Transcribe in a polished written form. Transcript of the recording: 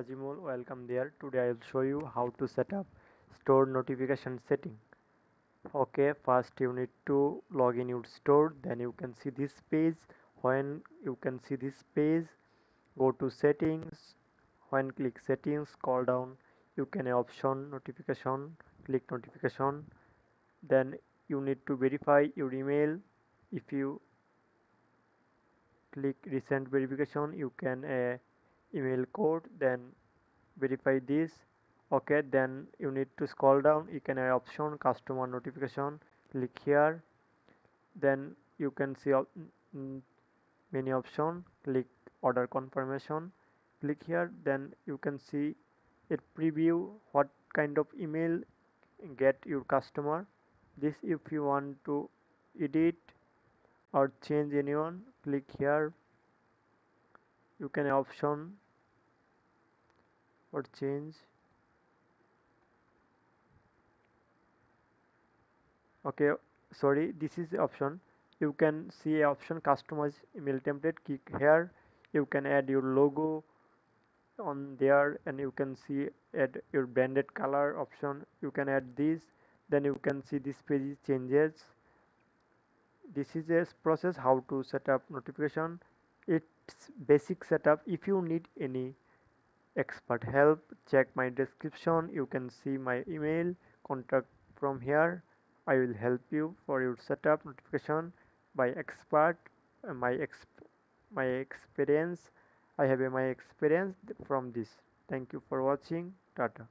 Najimul, welcome there. Today I will show you how to set up store notification setting. Okay, first you need to log in your store, then you can see this page. When you can see this page, go to settings. When click settings, scroll down, you can option notification, click notification. Then you need to verify your email. If you click recent verification, you can email code, then verify this. Okay, then you need to scroll down, you can add option customer notification, click here, then you can see many option, click order confirmation, click here, then you can see it preview what kind of email get your customer. This if you want to edit or change anyone, click here, you can option or change. Okay, sorry, this is the option. You can see a option customize email template. Click here, you can add your logo on there, and you can see add your branded color option. You can add this, then you can see this page changes. This is a process how to set up notification. It's basic setup. If you need any expert help, check my description. You can see my email contact from here. I will help you for your setup notification by expert. My my experience. I have my experience from this. Thank you for watching. Tata.